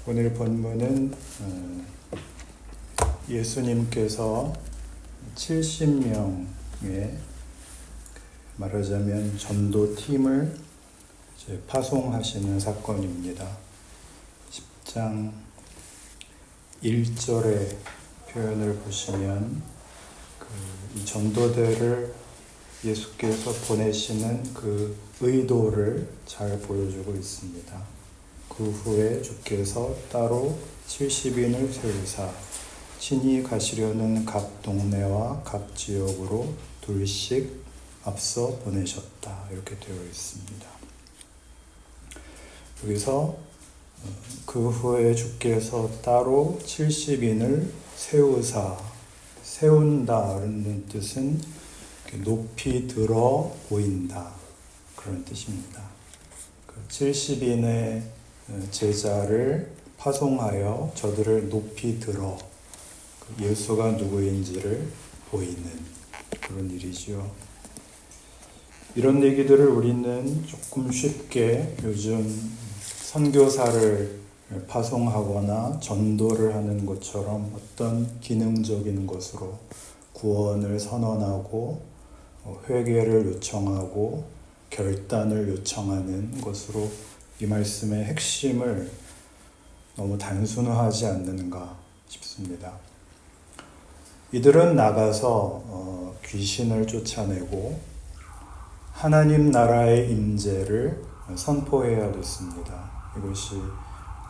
오늘 본문은 예수님께서 70명의 말하자면 전도팀을 파송하시는 사건입니다. 10장 1절의 표현을 보시면 이 전도대를 예수께서 보내시는 그 의도를 잘 보여주고 있습니다. 그 후에 주께서 따로 70인을 세우사 친히 가시려는 각 동네와 각 지역으로 둘씩 앞서 보내셨다. 이렇게 되어 있습니다. 여기서 그 후에 주께서 따로 70인을 세우사, 세운다는 뜻은 높이 들어 보인다. 그런 뜻입니다. 70인의 제자를 파송하여 저들을 높이 들어 예수가 누구인지를 보이는 그런 일이지요. 이런 얘기들을 우리는 조금 쉽게 요즘 선교사를 파송하거나 전도를 하는 것처럼 어떤 기능적인 것으로 구원을 선언하고 회개를 요청하고 결단을 요청하는 것으로 이 말씀의 핵심을 너무 단순화하지 않는가 싶습니다. 이들은 나가서 귀신을 쫓아내고 하나님 나라의 임재를 선포해야 됐습니다. 이것이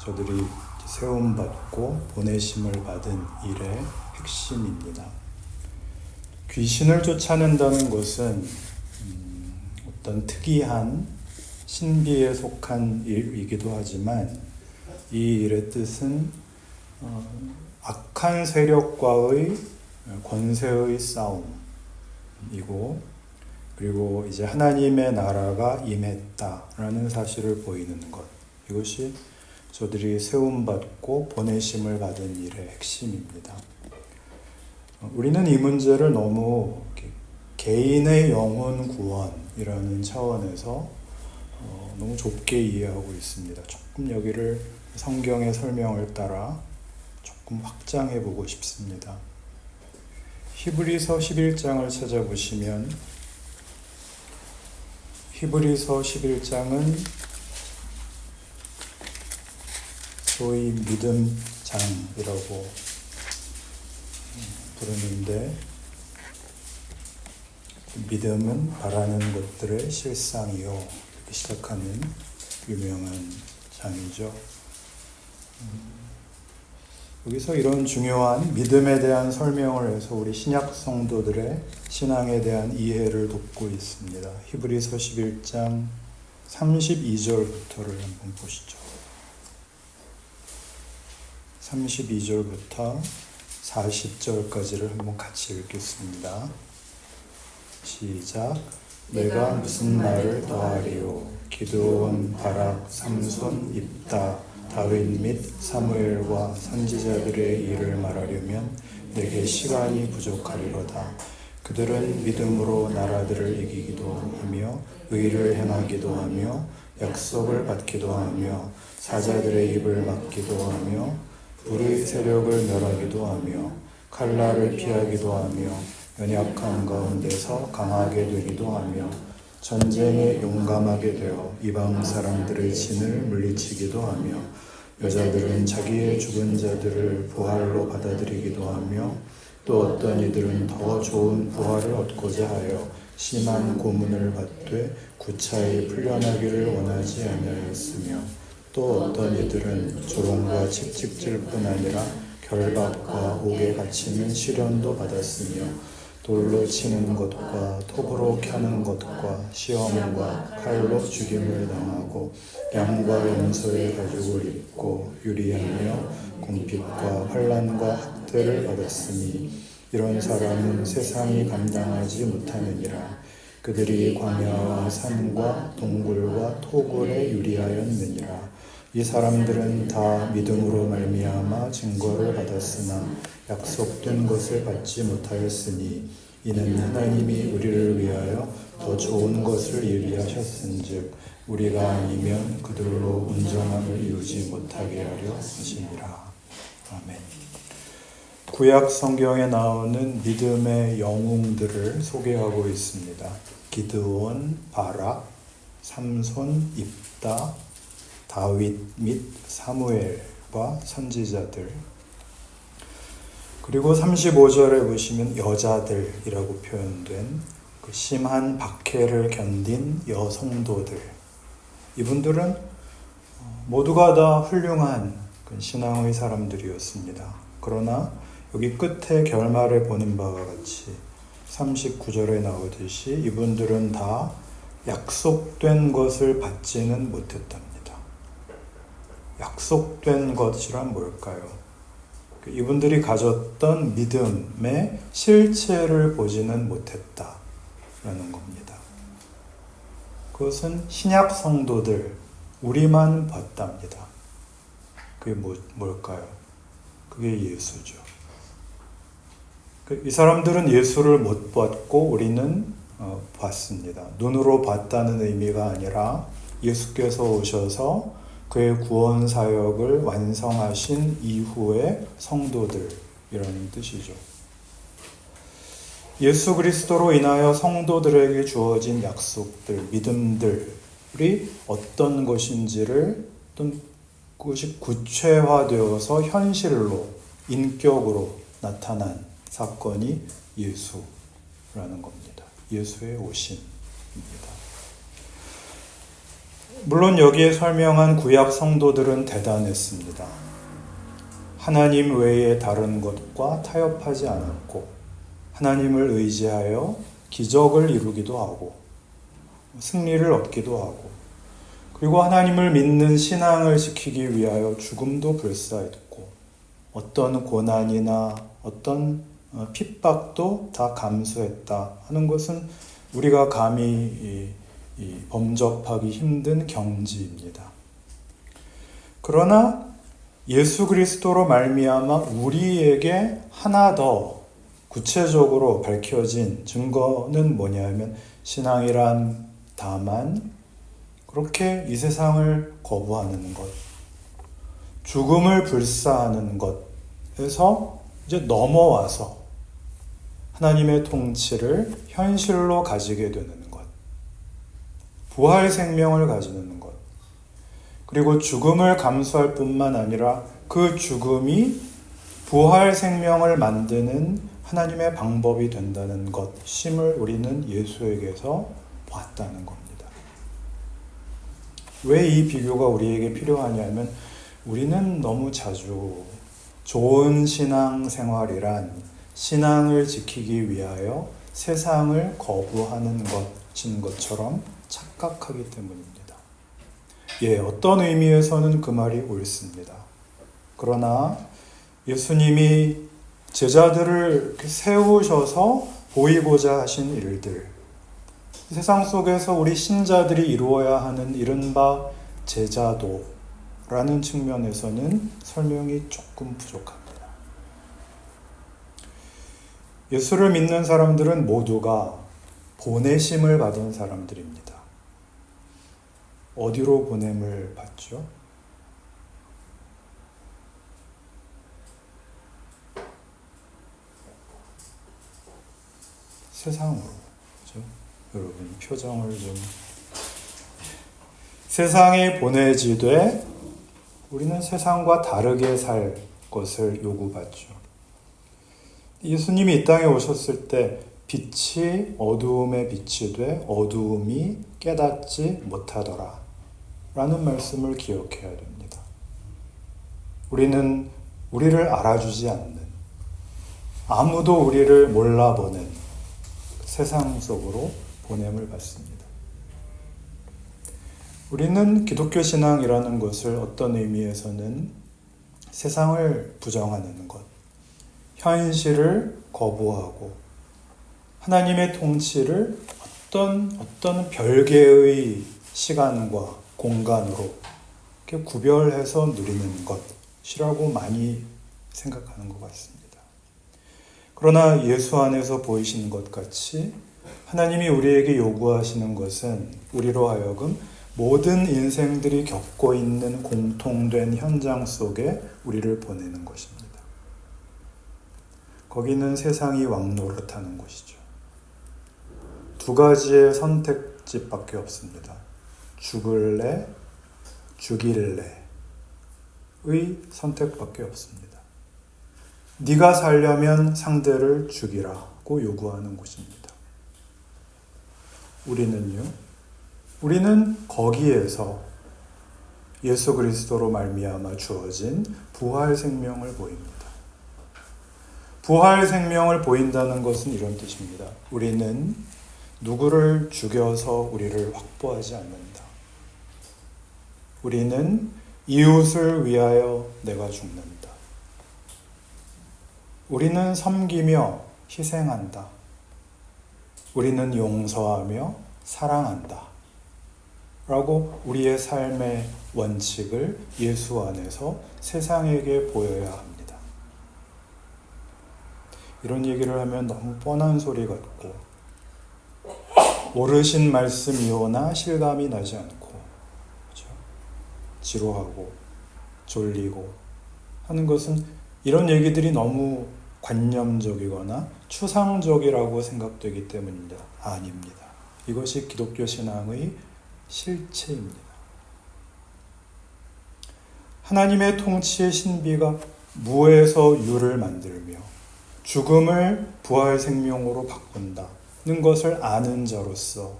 저들이 세움받고 보내심을 받은 일의 핵심입니다. 귀신을 쫓아낸다는 것은 어떤 특이한 신비에 속한 일이기도 하지만 이 일의 뜻은 악한 세력과의 권세의 싸움이고 그리고 이제 하나님의 나라가 임했다라는 사실을 보이는 것. 이것이 저들이 세움받고 보내심을 받은 일의 핵심입니다. 우리는 이 문제를 너무 개인의 영혼 구원이라는 차원에서 너무 좁게 이해하고 있습니다. 조금 여기를 성경의 설명을 따라 조금 확장해 보고 싶습니다. 히브리서 11장을 찾아보시면 히브리서 11장은 소위 믿음장이라고 부르는데 믿음은 바라는 것들의 실상이요 시작하는 유명한 장이죠. 여기서 이런 중요한 믿음에 대한 설명을 해서 우리 신약 성도들의 신앙에 대한 이해를 돕고 있습니다. 히브리서 11장 32절부터를 한번 보시죠. 32절부터 40절까지를 한번 같이 읽겠습니다. 시작. 내가 무슨 말을 더하리요? 기드온, 바락, 삼손, 입다, 다윗 및 사무엘과 선지자들의 일을 말하려면 내게 시간이 부족하리로다. 그들은 믿음으로 나라들을 이기기도 하며 의를 행하기도 하며 약속을 받기도 하며 사자들의 입을 막기도 하며 불의 세력을 멸하기도 하며 칼날을 피하기도 하며 연약한 가운데서 강하게 되기도 하며 전쟁에 용감하게 되어 이방 사람들의 진을 물리치기도 하며 여자들은 자기의 죽은 자들을 부활로 받아들이기도 하며 또 어떤 이들은 더 좋은 부활을 얻고자 하여 심한 고문을 받되 구차히 풀려나기를 원하지 아니하였으며 또 어떤 이들은 조롱과 채찍질뿐 아니라 결박과 옥에 갇히는 시련도 받았으며 돌로 치는 것과 톱으로 켜는 것과 시험과 칼로 죽임을 당하고 양과 염소의 가죽을 입고 유리하며 궁핍과 환난과 학대를 받았으니 이런 사람은 세상이 감당하지 못하느니라. 그들이 광야와 산과 동굴과 토굴에 유리하였느니라. 이 사람들은 다 믿음으로 말미암아 증거를 받았으나 약속된 것을 받지 못하였으니 이는 하나님이 우리를 위하여 더 좋은 것을 예비하셨은즉 우리가 아니면 그들로 온전함을 이루지 못하게 하려 하심이라. 아멘. 구약 성경에 나오는 믿음의 영웅들을 소개하고 있습니다. 기드온, 바락, 삼손, 입다, 다윗 및 사무엘과 선지자들. 그리고 35절에 보시면 여자들이라고 표현된 그 심한 박해를 견딘 여성도들. 이분들은 모두가 다 훌륭한 신앙의 사람들이었습니다. 그러나 여기 끝에 결말에 보는 바와 같이 39절에 나오듯이 이분들은 다 약속된 것을 받지는 못했답니다. 약속된 것이란 뭘까요? 이분들이 가졌던 믿음의 실체를 보지는 못했다라는 겁니다. 그것은 신약 성도들, 우리만 봤답니다. 그게 뭘까요? 그게 예수죠. 이 사람들은 예수를 못 봤고 우리는 봤습니다. 눈으로 봤다는 의미가 아니라 예수께서 오셔서 그의 구원 사역을 완성하신 이후의 성도들이라는 뜻이죠. 예수 그리스도로 인하여 성도들에게 주어진 약속들, 믿음들이 어떤 것인지를 어떤 그것이 구체화되어서 현실로, 인격으로 나타난 사건이 예수라는 겁니다. 예수의 오심입니다. 물론 여기에 설명한 구약 성도들은 대단했습니다. 하나님 외에 다른 것과 타협하지 않았고 하나님을 의지하여 기적을 이루기도 하고 승리를 얻기도 하고 그리고 하나님을 믿는 신앙을 지키기 위하여 죽음도 불사했고 어떤 고난이나 어떤 핍박도 다 감수했다 하는 것은 우리가 감히 범접하기 힘든 경지입니다. 그러나 예수 그리스도로 말미암아 우리에게 하나 더 구체적으로 밝혀진 증거는 뭐냐면 신앙이란 다만 그렇게 이 세상을 거부하는 것, 죽음을 불사하는 것에서 이제 넘어와서 하나님의 통치를 현실로 가지게 되는 것, 부활 생명을 가지는 것, 그리고 죽음을 감수할 뿐만 아니라 그 죽음이 부활 생명을 만드는 하나님의 방법이 된다는 것임을 우리는 예수에게서 봤다는 겁니다. 왜 이 비교가 우리에게 필요하냐면 우리는 너무 자주 좋은 신앙 생활이란 신앙을 지키기 위하여 세상을 거부하는 것인 것처럼 착각하기 때문입니다. 어떤 의미에서는 그 말이 옳습니다. 그러나 예수님이 제자들을 세우셔서 보이고자 하신 일들, 세상 속에서 우리 신자들이 이루어야 하는 이른바 제자도라는 측면에서는 설명이 조금 부족합니다. 예수를 믿는 사람들은 모두가 보내심을 받은 사람들입니다. 어디로 보냄을 받죠? 세상으로. 그렇죠? 여러분 표정을 좀 세상에 보내지되 우리는 세상과 다르게 살 것을 요구받죠. 예수님이 이 땅에 오셨을 때 빛이 어두움에 빛이 돼 어두움이 깨닫지 못하더라 라는 말씀을 기억해야 됩니다. 우리는 우리를 알아주지 않는, 아무도 우리를 몰라보는 세상 속으로 보냄을 받습니다. 우리는 기독교 신앙이라는 것을 어떤 의미에서는 세상을 부정하는 것, 현실을 거부하고 하나님의 통치를 어떤 별개의 시간과 공간으로 이렇게 구별해서 누리는 것이라고 많이 생각하는 것 같습니다. 그러나 예수 안에서 보이시는 것 같이 하나님이 우리에게 요구하시는 것은 우리로 하여금 모든 인생들이 겪고 있는 공통된 현장 속에 우리를 보내는 것입니다. 거기는 세상이 왕노릇하는 곳이죠. 두 가지의 선택지밖에 없습니다. 죽을래, 죽일래의 선택밖에 없습니다. 네가 살려면 상대를 죽이라고 요구하는 곳입니다. 우리는 거기에서 예수 그리스도로 말미암아 주어진 부활 생명을 보입니다. 부활 생명을 보인다는 것은 이런 뜻입니다. 우리는 누구를 죽여서 우리를 확보하지 않는다. 우리는 이웃을 위하여 내가 죽는다. 우리는 섬기며 희생한다. 우리는 용서하며 사랑한다. 라고 우리의 삶의 원칙을 예수 안에서 세상에게 보여야 합니다. 이런 얘기를 하면 너무 뻔한 소리 같고 오르신 말씀이오나 실감이 나지 않고 그렇죠? 지루하고 졸리고 하는 것은 이런 얘기들이 너무 관념적이거나 추상적이라고 생각되기 때문입니다. 아닙니다. 이것이 기독교 신앙의 실체입니다. 하나님의 통치의 신비가 무에서 유를 만들며 죽음을 부활 생명으로 바꾼다는 것을 아는 자로서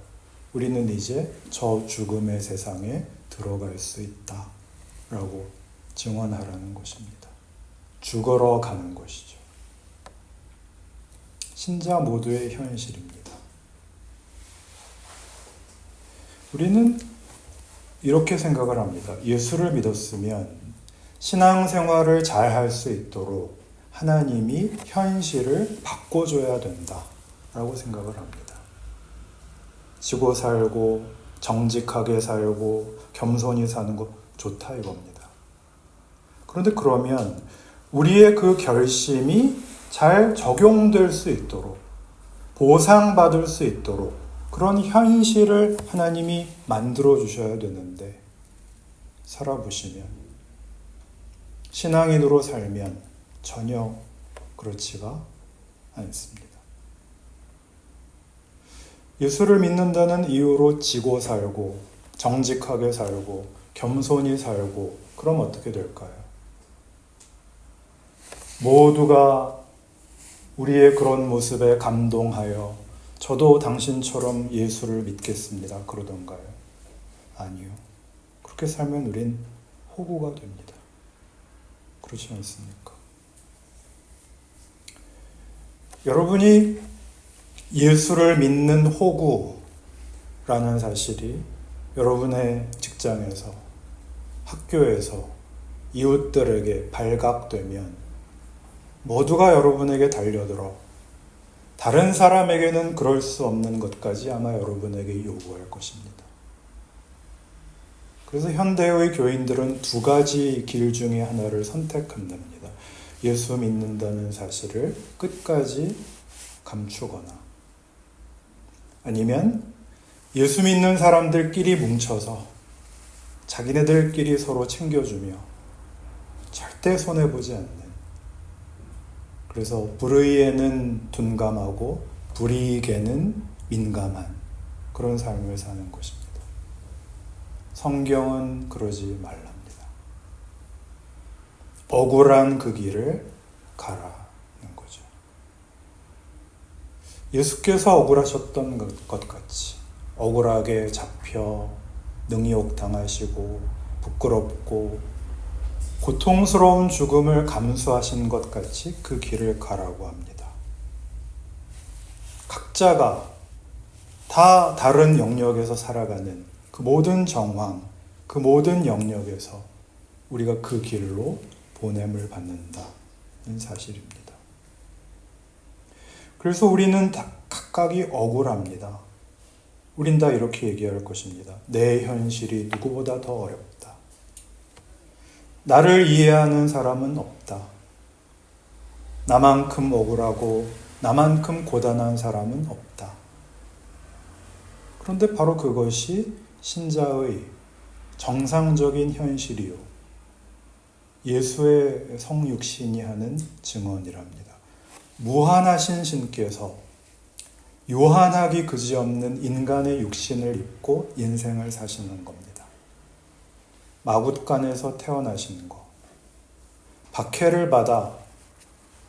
우리는 이제 저 죽음의 세상에 들어갈 수 있다라고 증언하라는 것입니다. 죽으러 가는 것이죠. 신자 모두의 현실입니다. 우리는 이렇게 생각을 합니다. 예수를 믿었으면 신앙생활을 잘 할 수 있도록 하나님이 현실을 바꿔줘야 된다라고 생각을 합니다. 지고 살고 정직하게 살고 겸손히 사는 거 좋다 이겁니다. 그런데 그러면 우리의 그 결심이 잘 적용될 수 있도록 보상받을 수 있도록 그런 현실을 하나님이 만들어 주셔야 되는데 살아보시면 신앙인으로 살면 전혀 그렇지가 않습니다. 예수를 믿는다는 이유로 지고 살고 정직하게 살고 겸손히 살고 그럼 어떻게 될까요? 모두가 우리의 그런 모습에 감동하여 저도 당신처럼 예수를 믿겠습니다. 그러던가요? 아니요. 그렇게 살면 우린 호구가 됩니다. 그렇지 않습니까? 여러분이 예수를 믿는 호구라는 사실이 여러분의 직장에서, 학교에서, 이웃들에게 발각되면 모두가 여러분에게 달려들어 다른 사람에게는 그럴 수 없는 것까지 아마 여러분에게 요구할 것입니다. 그래서 현대의 교인들은 두 가지 길 중에 하나를 선택한답니다. 예수 믿는다는 사실을 끝까지 감추거나 아니면 예수 믿는 사람들끼리 뭉쳐서 자기네들끼리 서로 챙겨주며 절대 손해보지 않는 그래서 불의에는 둔감하고 불이익에는 민감한 그런 삶을 사는 것입니다. 성경은 그러지 말랍니다. 억울한 그 길을 가라는 거죠. 예수께서 억울하셨던 것 같이 억울하게 잡혀 능욕 당하시고 부끄럽고 고통스러운 죽음을 감수하신 것 같이 그 길을 가라고 합니다. 각자가 다 다른 영역에서 살아가는 그 모든 정황, 그 모든 영역에서 우리가 그 길로 보냄을 받는다는 사실입니다. 그래서 우리는 다 각각이 억울합니다. 우린 다 이렇게 얘기할 것입니다. 내 현실이 누구보다 더 어렵다. 나를 이해하는 사람은 없다. 나만큼 억울하고 나만큼 고단한 사람은 없다. 그런데 바로 그것이 신자의 정상적인 현실이요. 예수의 성육신이 하는 증언이랍니다. 무한하신 신께서 요한하기 그지없는 인간의 육신을 입고 인생을 사시는 겁니다. 마굿간에서 태어나신 거. 박해를 받아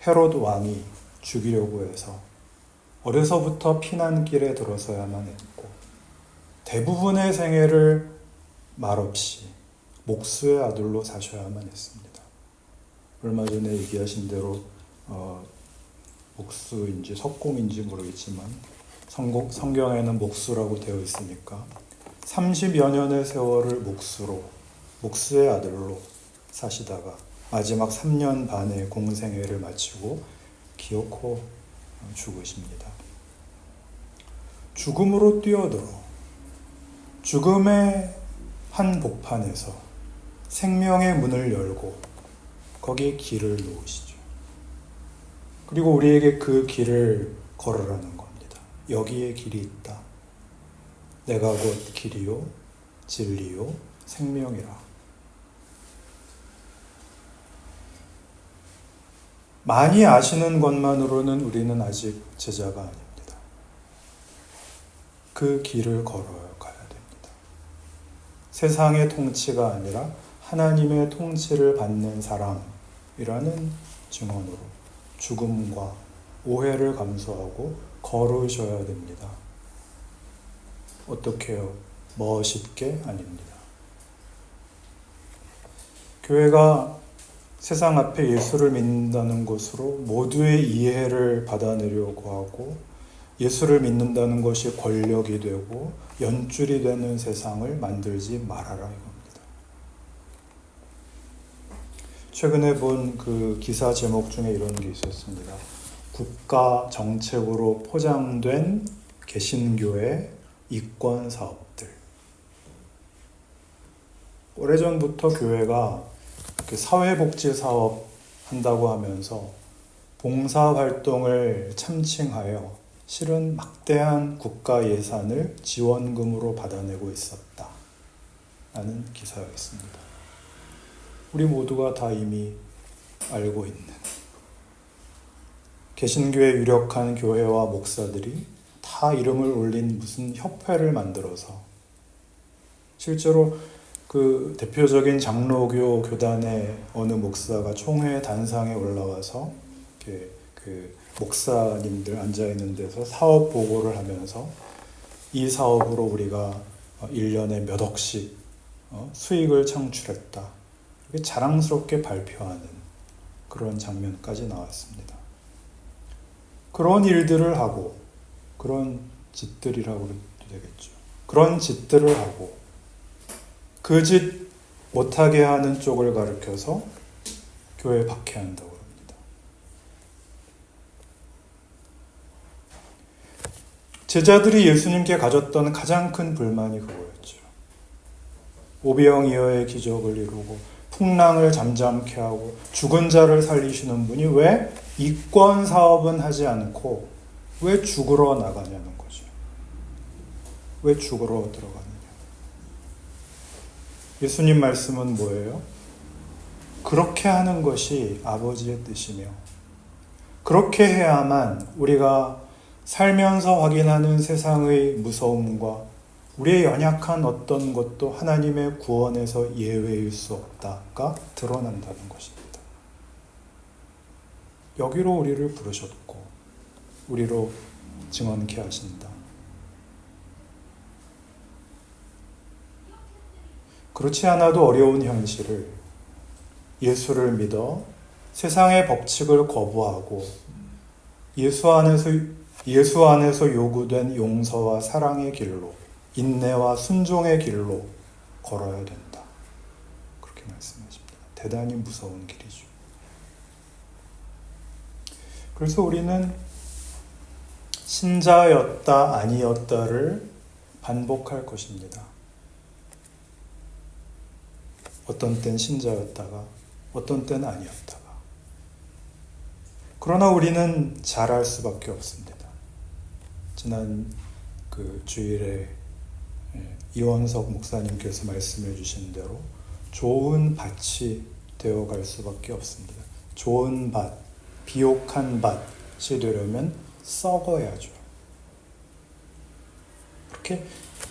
헤롯 왕이 죽이려고 해서 어려서부터 피난길에 들어서야만 했고, 대부분의 생애를 말없이 목수의 아들로 사셔야만 했습니다. 얼마 전에 얘기하신 대로 목수인지 석공인지 모르겠지만 성경에는 목수라고 되어 있으니까 30여 년의 세월을 목수의 아들로 사시다가 마지막 3년 반의 공생애를 마치고 기어코 죽으십니다. 죽음으로 뛰어들어 죽음의 한 복판에서 생명의 문을 열고 거기에 길을 놓으시죠. 그리고 우리에게 그 길을 걸으라는 겁니다. 여기에 길이 있다. 내가 곧 길이요 진리요 생명이라. 많이 아시는 것만으로는 우리는 아직 제자가 아닙니다. 그 길을 걸어가야 됩니다. 세상의 통치가 아니라 하나님의 통치를 받는 사람이라는 증언으로 죽음과 오해를 감수하고 걸으셔야 됩니다. 어떻게요? 멋있게? 아닙니다. 교회가 세상 앞에 예수를 믿는다는 것으로 모두의 이해를 받아내려고 하고 예수를 믿는다는 것이 권력이 되고 연줄이 되는 세상을 만들지 말아라 이겁니다. 최근에 본 그 기사 제목 중에 이런 게 있었습니다. 국가 정책으로 포장된 개신교의 이권 사업들. 오래전부터 교회가 사회복지 사업 한다고 하면서 봉사활동을 참칭하여 실은 막대한 국가 예산을 지원금으로 받아내고 있었다 라는 기사였습니다. 우리 모두가 다 이미 알고 있는 개신교의 유력한 교회와 목사들이 다 이름을 올린 무슨 협회를 만들어서 실제로 그 대표적인 장로교 교단의 어느 목사가 총회 단상에 올라와서 그 목사님들 앉아있는 데서 사업 보고를 하면서 이 사업으로 우리가 1년에 몇 억씩 수익을 창출했다. 이렇게 자랑스럽게 발표하는 그런 장면까지 나왔습니다. 그런 일들을 하고 그런 짓들이라고 해도 되겠죠. 그런 짓들을 하고 그 짓 못하게 하는 쪽을 가리켜서 교회 박해한다고 합니다. 제자들이 예수님께 가졌던 가장 큰 불만이 그거였죠. 오병이어의 기적을 이루고 풍랑을 잠잠케 하고 죽은 자를 살리시는 분이 왜 이권 사업은 하지 않고 왜 죽으러 나가냐는 거죠. 왜 죽으러 들어가느냐. 예수님 말씀은 뭐예요? 그렇게 하는 것이 아버지의 뜻이며 그렇게 해야만 우리가 살면서 확인하는 세상의 무서움과 우리의 연약한 어떤 것도 하나님의 구원에서 예외일 수 없다가 드러난다는 것입니다. 여기로 우리를 부르셨고 우리로 증언케 하신다. 그렇지 않아도 어려운 현실을 예수를 믿어 세상의 법칙을 거부하고 예수 안에서 요구된 용서와 사랑의 길로 인내와 순종의 길로 걸어야 된다. 그렇게 말씀하십니다. 대단히 무서운 길이죠. 그래서 우리는 신자였다 아니었다를 반복할 것입니다. 어떤 땐 신자였다가 어떤 땐 아니었다가. 그러나 우리는 잘할 수밖에 없습니다. 지난 그 주일에 이원석 목사님께서 말씀해 주신 대로 좋은 밭이 되어갈 수밖에 없습니다. 좋은 밭, 비옥한 밭이 되려면 썩어야죠. 그렇게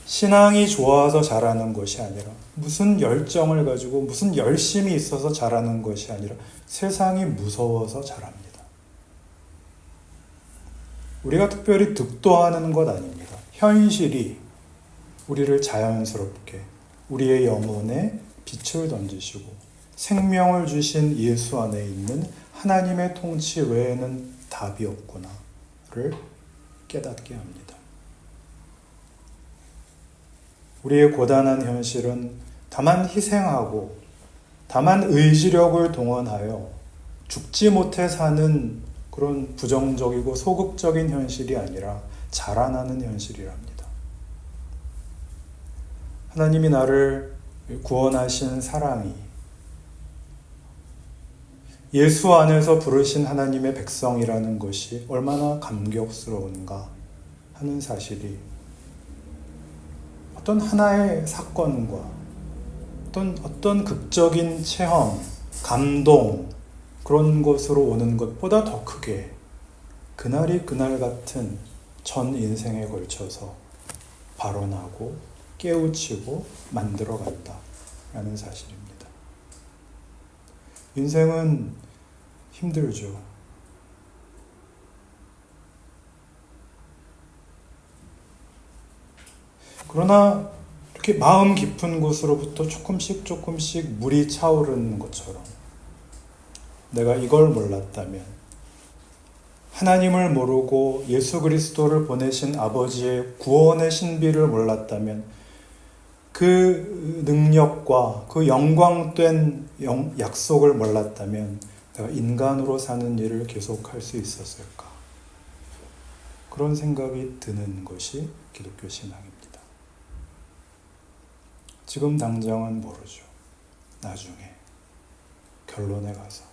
신앙이 좋아서 자라는 것이 아니라 무슨 열정을 가지고 무슨 열심이 있어서 자라는 것이 아니라 세상이 무서워서 자랍니다. 우리가 특별히 득도하는 것 아닙니다. 현실이 우리를 자연스럽게 우리의 영혼에 빛을 던지시고 생명을 주신 예수 안에 있는 하나님의 통치 외에는 답이 없구나를 깨닫게 합니다. 우리의 고단한 현실은 다만 희생하고 다만 의지력을 동원하여 죽지 못해 사는 그런 부정적이고 소극적인 현실이 아니라 자라나는 현실이랍니다. 하나님이 나를 구원하신 사랑이 예수 안에서 부르신 하나님의 백성이라는 것이 얼마나 감격스러운가 하는 사실이 어떤 하나의 사건과 어떤 극적인 체험, 감동 그런 것으로 오는 것보다 더 크게 그날이 그날 같은 전 인생에 걸쳐서 발언하고 깨우치고 만들어간다 라는 사실입니다. 인생은 힘들죠. 그러나 이렇게 마음 깊은 곳으로부터 조금씩 물이 차오르는 것처럼 내가 이걸 몰랐다면, 하나님을 모르고 예수 그리스도를 보내신 아버지의 구원의 신비를 몰랐다면 그 능력과 그 영광된 약속을 몰랐다면 내가 인간으로 사는 일을 계속할 수 있었을까? 그런 생각이 드는 것이 기독교 신앙입니다. 지금 당장은 모르죠. 나중에 결론에 가서.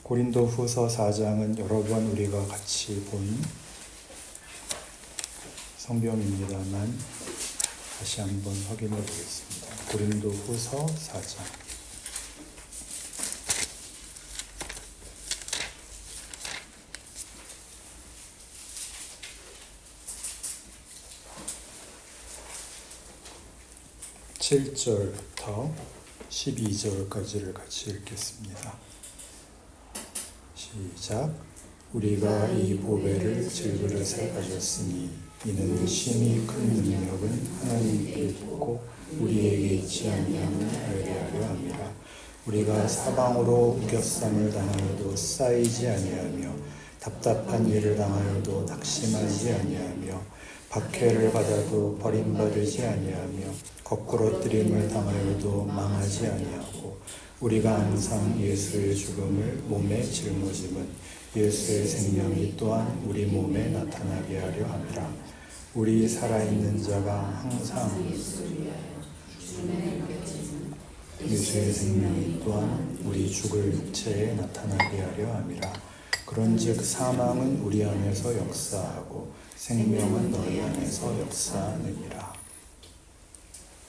고린도 후서 4장은 여러 번 우리가 같이 본 성경입니다만 다시 한번 확인해 보겠습니다. 고린도 후서 4장 7절부터 12절까지를 같이 읽겠습니다. 시작. 우리가 이 보배를 질그릇에 가졌으니 이는 심히 큰 능력은 하나님께 있고 우리에게 있지 아니함을 알게 하려 함이라. 우리가 사방으로 우겨쌈을 당하여도 쌓이지 아니하며 답답한 일을 당하여도 낙심하지 아니하며 박해를 받아도 버림받지 아니하며 거꾸러뜨림을 당하여도 망하지 아니하고 우리가 항상 예수의 죽음을 몸에 짊어짐은 예수의 생명이 또한 우리 몸에 나타나게 하려 함이라. 우리 살아있는 자가 항상 예수의 생명이 또한 우리 죽을 육체에 나타나게 하려 함이라. 그런즉 사망은 우리 안에서 역사하고 생명은 너희 안에서 역사하느니라.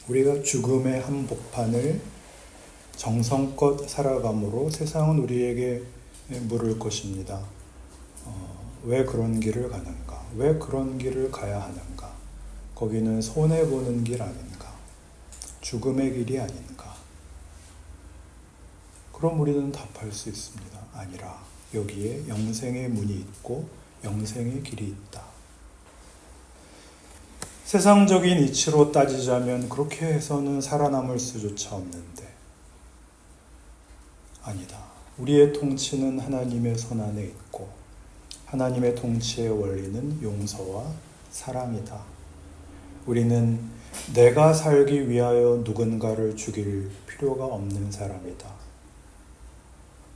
우리가 죽음의 한복판을 정성껏 살아감으로 세상은 우리에게 물을 것입니다. 왜 그런 길을 가는가? 왜 그런 길을 가야 하는가? 거기는 손해보는 길 아닌가? 죽음의 길이 아닌가? 그럼 우리는 답할 수 있습니다. 아니라 여기에 영생의 문이 있고 영생의 길이 있다. 세상적인 이치로 따지자면 그렇게 해서는 살아남을 수조차 없는데 아니다. 우리의 통치는 하나님의 손안에 있고 하나님의 통치의 원리는 용서와 사랑이다. 우리는 내가 살기 위하여 누군가를 죽일 필요가 없는 사람이다.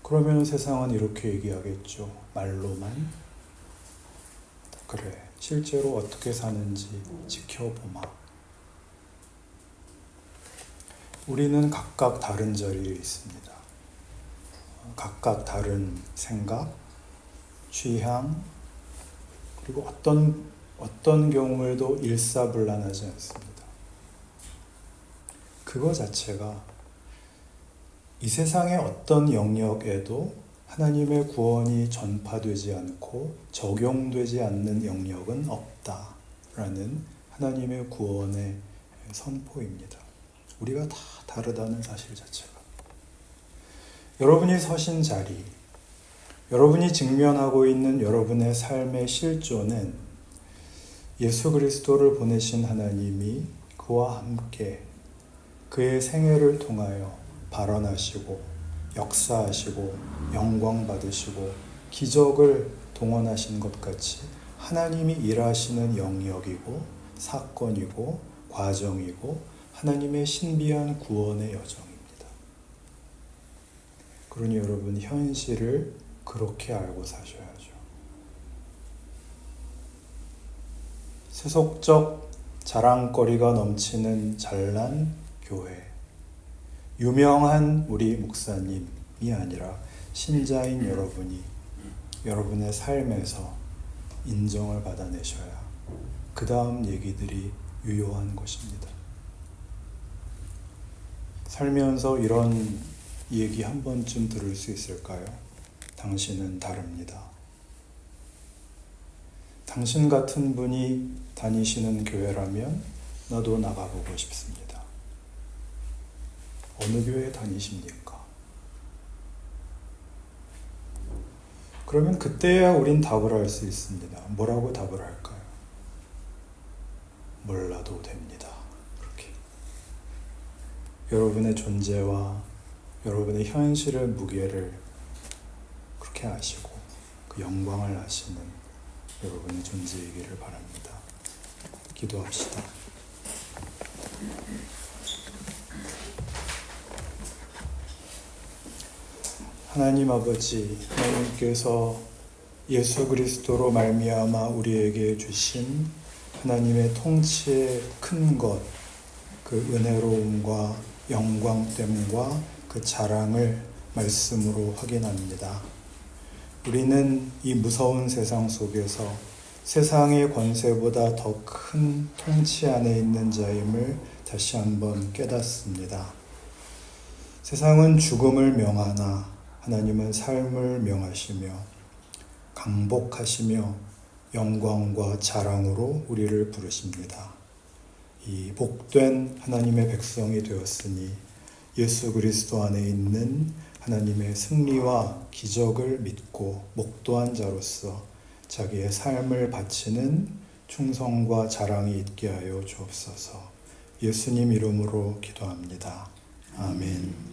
그러면 세상은 이렇게 얘기하겠죠. 말로만. 그래, 실제로 어떻게 사는지 지켜보마. 우리는 각각 다른 자리에 있습니다. 각각 다른 생각, 취향, 그리고 어떤 어떤 경우에도 일사불란하지 않습니다. 그거 자체가 이 세상의 어떤 영역에도 하나님의 구원이 전파되지 않고 적용되지 않는 영역은 없다라는 하나님의 구원의 선포입니다. 우리가 다 다르다는 사실 자체가. 여러분이 서신 자리, 여러분이 직면하고 있는 여러분의 삶의 실존은 예수 그리스도를 보내신 하나님이 그와 함께 그의 생애를 통하여 발언하시고 역사하시고 영광 받으시고 기적을 동원하신 것 같이 하나님이 일하시는 영역이고 사건이고 과정이고 하나님의 신비한 구원의 여정입니다. 그러니 여러분 현실을 그렇게 알고 사셔야죠. 세속적 자랑거리가 넘치는 잘난 교회, 유명한 우리 목사님이 아니라 신자인 여러분이 여러분의 삶에서 인정을 받아내셔야 그 다음 얘기들이 유효한 것입니다. 살면서 이런 얘기 한 번쯤 들을 수 있을까요? 당신은 다릅니다. 당신 같은 분이 다니시는 교회라면 나도 나가보고 싶습니다. 어느 교회 다니십니까? 그러면 그때야 우린 답을 할 수 있습니다. 뭐라고 답을 할까요? 몰라도 됩니다. 그렇게. 여러분의 존재와 여러분의 현실의 무게를 그렇게 아시고 그 영광을 아시는 여러분의 존재이기를 바랍니다. 기도합시다. 하나님 아버지, 하나님께서 예수 그리스도로 말미암아 우리에게 주신 하나님의 통치의 큰 것, 그 은혜로움과 영광됨과 그 자랑을 말씀으로 확인합니다. 우리는 이 무서운 세상 속에서 세상의 권세보다 더 큰 통치 안에 있는 자임을 다시 한번 깨닫습니다. 세상은 죽음을 명하나 하나님은 삶을 명하시며 강복하시며 영광과 자랑으로 우리를 부르십니다. 이 복된 하나님의 백성이 되었으니 예수 그리스도 안에 있는 하나님의 승리와 기적을 믿고 목도한 자로서 자기의 삶을 바치는 충성과 자랑이 있게 하여 주옵소서. 예수님 이름으로 기도합니다. 아멘.